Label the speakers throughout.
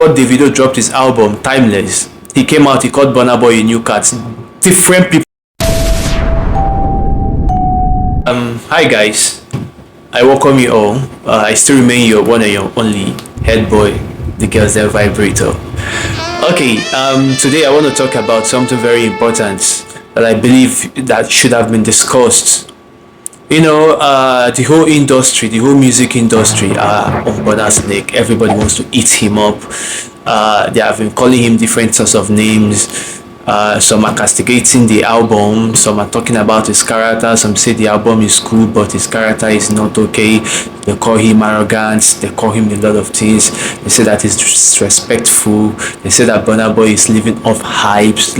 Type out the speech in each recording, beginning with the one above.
Speaker 1: Before Davido dropped his album Timeless, he came out, he called Burna Boy a new cat. Different people. Hi guys, I welcome you all. I still remain your one and your only head boy, the girls that vibrator. Okay, today I want to talk about something very important that I believe that should have been discussed. The whole industry, the whole music industry on Burna's neck. Everybody wants to eat him up. They have been calling him different sorts of names. Some are castigating the album, some are talking about his character, some say the album is cool but his character is not okay. They call him arrogant, they call him a lot of things. They say that he's disrespectful. They say that Burna Boy is living off hypes.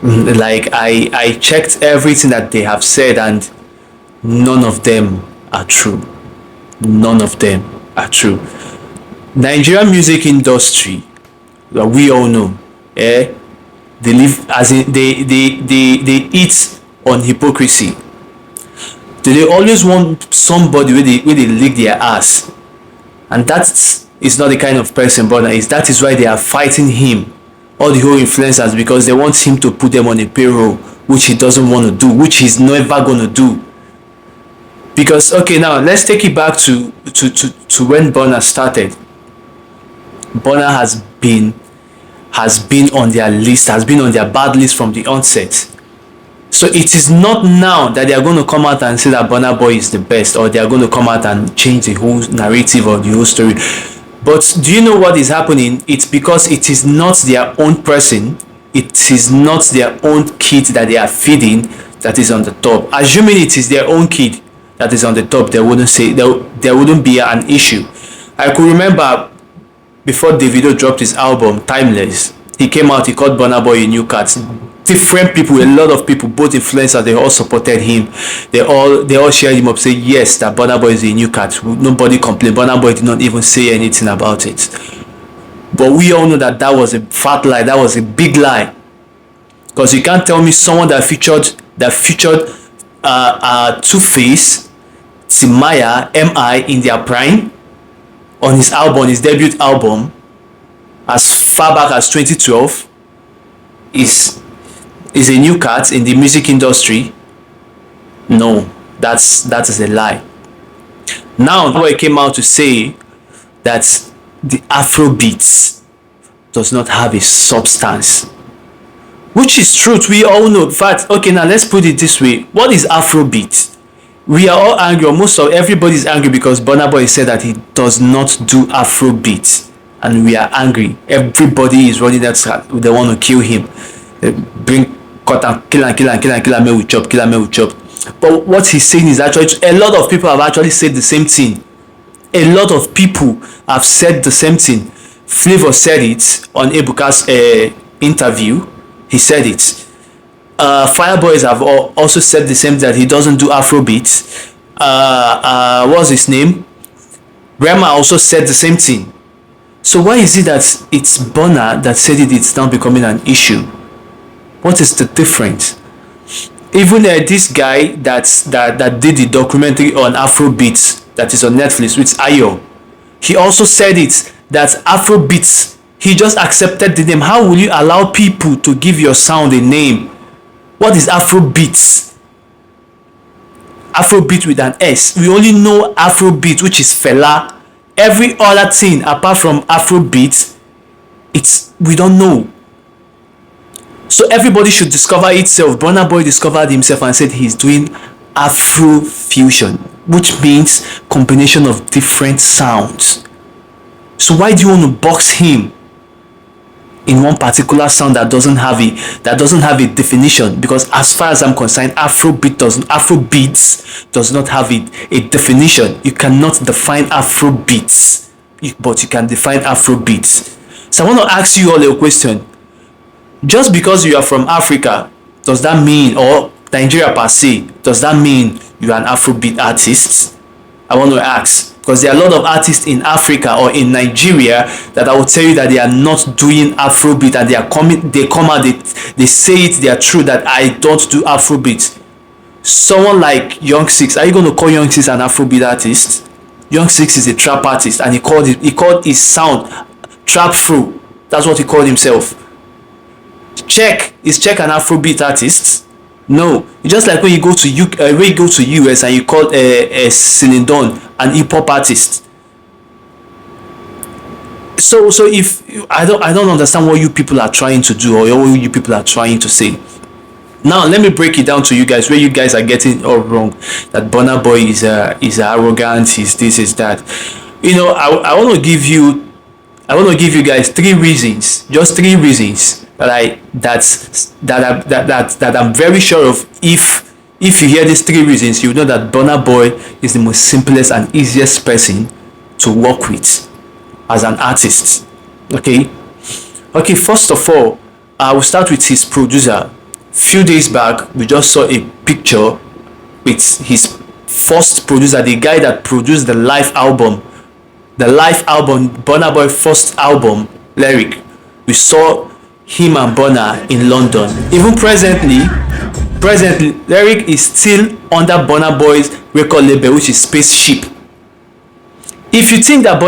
Speaker 1: I checked everything that they have said and none of them are true. None of them are true. Nigerian music industry, we all know, they live as in they eat on hypocrisy. They always want somebody where they lick their ass, and that is not the kind of person Burna is. That is why they are fighting him, all the whole influencers, because they want him to put them on a payroll, which he doesn't want to do, which he's never gonna do. Because okay, now let's take it back to when Burna started. Burna has been on their list, has been on their bad list from the onset. So it is not now that they are going to come out and say that Burna Boy is the best, or they are going to come out and change the whole narrative or the whole story. But do you know what is happening? It's because it is not their own person, it is not their own kid that they are feeding that is on the top. Assuming it is their own kid that is on the top, there wouldn't be an issue. I could remember before Davido dropped his album Timeless, he came out, he called Burna Boy a new cat. Different people, a lot of people, both influencers, they all supported him. They all shared him up, say yes, that Burna Boy is a new cat. Nobody complained. Burna Boy did not even say anything about it. But we all know that that was a fat lie. That was a big lie. Because you can't tell me someone that featured Two-Face, Timaya, MI in their prime on his album, his debut album, as far back as 2012, is a new cat in the music industry. No, that is a lie. Now Boy came out to say that the Afrobeat does not have a substance, which is truth. We all know. In fact, okay, now let's put it this way: what is Afrobeat? We are all angry, or most of everybody is angry because Burna Boy said that he does not do Afrobeat, and we are angry. Everybody is running that track. They want to kill him. Bring cut and kill and me with chop, kill and me with chop. But what he's saying is actually, a lot of people have actually said the same thing. A lot of people have said the same thing. Flavor said it on Ebuka's interview. He said it. Fireboys have also said the same, that he doesn't do Afrobeat. What's his name? Rema also said the same thing. So why is it that it's Burna that said it's now becoming an issue? What is the difference? Even this guy that did the documentary on Afrobeat that is on Netflix with Ayo, he also said it, that Afrobeat, he just accepted the name. How will you allow people to give your sound a name? What is Afrobeat? Afrobeat with an S. We only know Afrobeat, which is Fela. Every other thing apart from Afrobeat, we don't know. So everybody should discover itself. Burna Boy discovered himself and said he's doing Afrofusion, which means combination of different sounds. So why do you want to box him in one particular sound that doesn't have a definition? Because as far as I'm concerned, Afrobeat does not have a definition. You cannot define Afrobeats, but you can define Afrobeats. So I want to ask you all a question. Just because you are from Africa, does that mean, or Nigeria per se, does that mean you are an Afrobeat artist? I want to ask, because there are a lot of artists in Africa or in Nigeria that I will tell you that they are not doing Afrobeat, and they come out, they say it, they are true that I don't do Afrobeat. Someone like Young Six, are you going to call Young Six an Afrobeat artist? Young Six is a trap artist, and he called his sound Trap Fro. That's what he called himself. Check, is Check an Afrobeat artist? No. It's just like when you go to when you go to US and you call Celine Dion an hip hop artist. So if I don't understand what you people are trying to do, or what you people are trying to say. Now let me break it down to you guys where you guys are getting all wrong. That Burna Boy is arrogant, he's this, is that. I want to give you guys three reasons, just three reasons that I'm very sure of. If you hear these three reasons, you know that Burna Boy is the most simplest and easiest person to work with as an artist. Okay, first of all, I will start with his producer. Few days back, we just saw a picture with his first producer, the guy that produced the live album, Burna Boy first album, Lyric. We saw him and Burna in London. Even presently, Lyric is still under Burna Boy's record label, which is Spaceship. If you think that,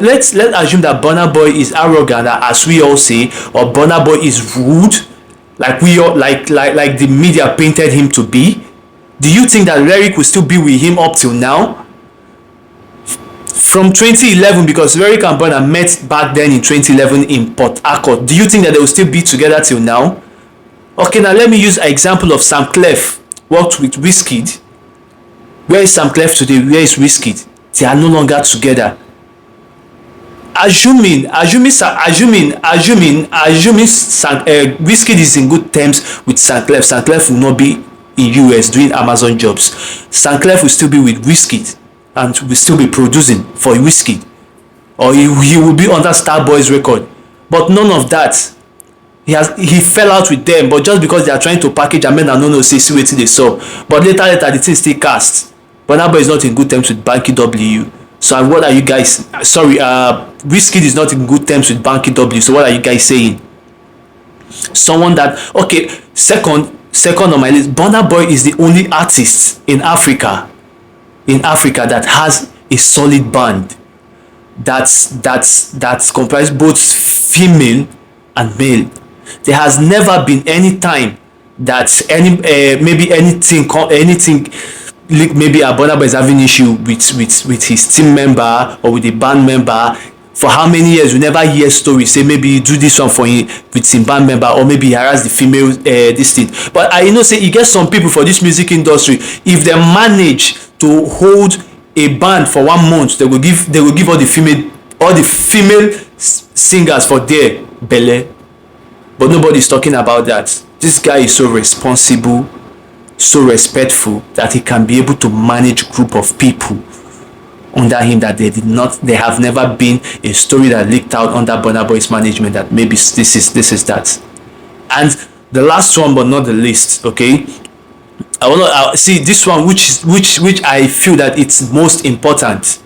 Speaker 1: let's assume that Burna Boy is arrogant, as we all say, or Burna Boy is rude, like we all like the media painted him to be. Do you think that Lyric will still be with him up till now? From 2011, because Lyric and Burna met back then in 2011 in Port Harcourt. Do you think that they will still be together till now? Okay, now let me use an example of Sam Clef. Worked with Wizkid. Where is Sam Clef today? Where is Wizkid? They are no longer together. Assuming Wizkid is in good terms with Sam Clef. Sam Clef will not be in US doing Amazon jobs. Sam Clef will still be with Wizkid and will still be producing for Wizkid, or he will be under Starboy's record. But none of that. He fell out with them, but just because they are trying to package and men are no see wetin they saw. But later the thing still cast. Burna Boy is not in good terms with Banky W. So what are you guys? Sorry, Wizkid is not in good terms with Banky W. So what are you guys saying? Someone that, okay, second on my list, Burna Boy is the only artist in Africa that has a solid band that's comprised both female and male. There has never been any time that maybe Burna Boy is having issue with his team member or with the band member. For how many years we never hear stories say maybe he do this one for him with his band member, or maybe he harass the female this thing. But I say you get some people for this music industry, if they manage to hold a band for 1 month, they will give all the female singers for their belle. But nobody is talking about that. This guy is so responsible, so respectful, that he can be able to manage a group of people under him that they have never been a story that leaked out under Burna Boy's management that maybe this is that. And the last one but not the least, okay, I want to see this one, which I feel that it's most important.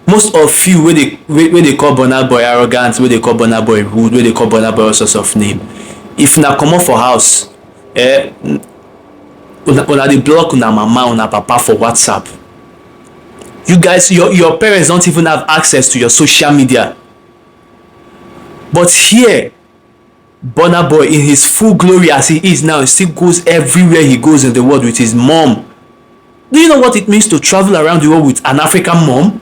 Speaker 1: Most of you where they call Burna Boy arrogant, where they call Burna Boy rude, where they call Burna Boy all sorts of name. If na come up for house, una dey block una mama, una papa for WhatsApp. You guys, your parents don't even have access to your social media. But here, Burna Boy in his full glory as he is now, he still goes everywhere he goes in the world with his mom. Do you know what it means to travel around the world with an African mom?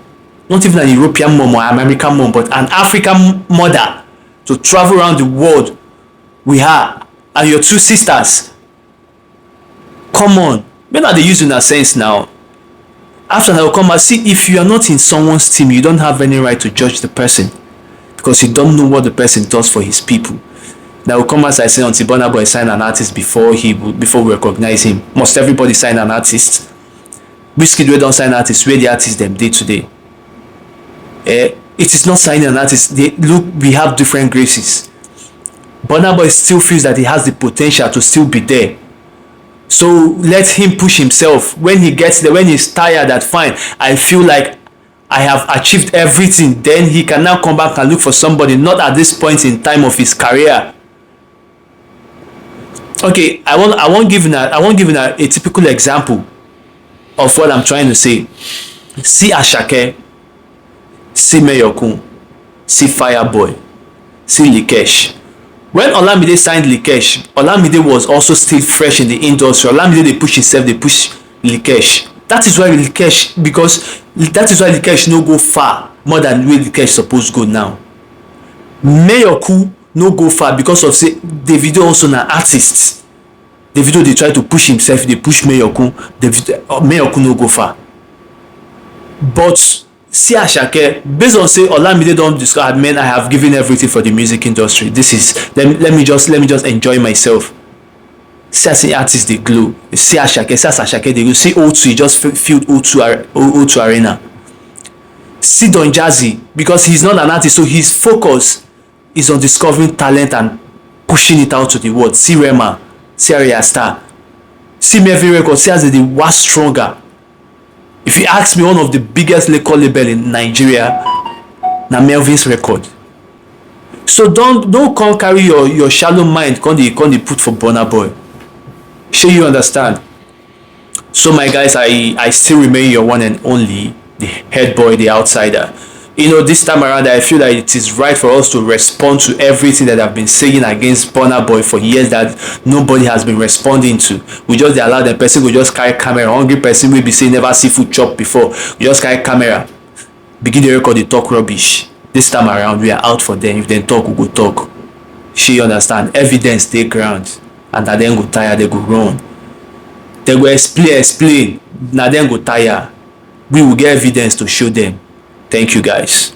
Speaker 1: Not even an European mom or American mom, but an African mother, to travel around the world with her and your two sisters. Come on, when are they using that sense now? After that will come and see, if you are not in someone's team, you don't have any right to judge the person, because you don't know what the person does for his people. Now will come as I say, until Burna Boy sign an artist before we recognize him. Must everybody sign an artist? Wizkid we don't sign artists, where the artists them day to day. It is not signing an artist. We have different graces. Burna Boy still feels that he has the potential to still be there. So let him push himself. When he gets there, when he's tired, that fine, I feel like I have achieved everything, then he can now come back and look for somebody, not at this point in time of his career. Okay, I won't give you a typical example of what I'm trying to say. See Ashake, see Meyokun, see Fireboy, see Likesh. When Olamide signed Likesh, Olamide was also still fresh in the industry. Olamide dey push himself, dey push Likesh. That is why Likesh, because that is why Likesh no go far more than where Likesh suppose go now. Mayorku no go far because of say Davido also na artist. Davido dey try to push himself, dey push Mayorku. Mayorku no go far. But see Asake, based on say Olamide don discuss, man, I have given everything for the music industry. This is let me just enjoy myself. See as the artist dey glow. See Asake, see as Asake dey glow. See O2, he just filled O2 Arena. See Don Jazzy, because he's not an artist, so his focus is on discovering talent and pushing it out to the world. See Rema, see Arya Star, see Melvin Records, see as they dey wax stronger. If you ask me, one of the biggest record label in Nigeria na Melvin's record. So don't come carry your shallow mind come dey put for Burna Boy. Shey you understand? So my guys, I still remain your one and only, the head boy, the outsider. You know, this time around I feel that it is right for us to respond to everything that I've been saying against Burna Boy for years that nobody has been responding to. We just allow the person, we just carry camera, hungry person will be saying never see food chop before. We just carry camera, begin the record, they talk rubbish. This time around we are out for them. If they talk, we go talk. She understand, evidence dey ground, and na dem go tire, they go run. They go explain, na dem go tire. We will get evidence to show them. Thank you guys.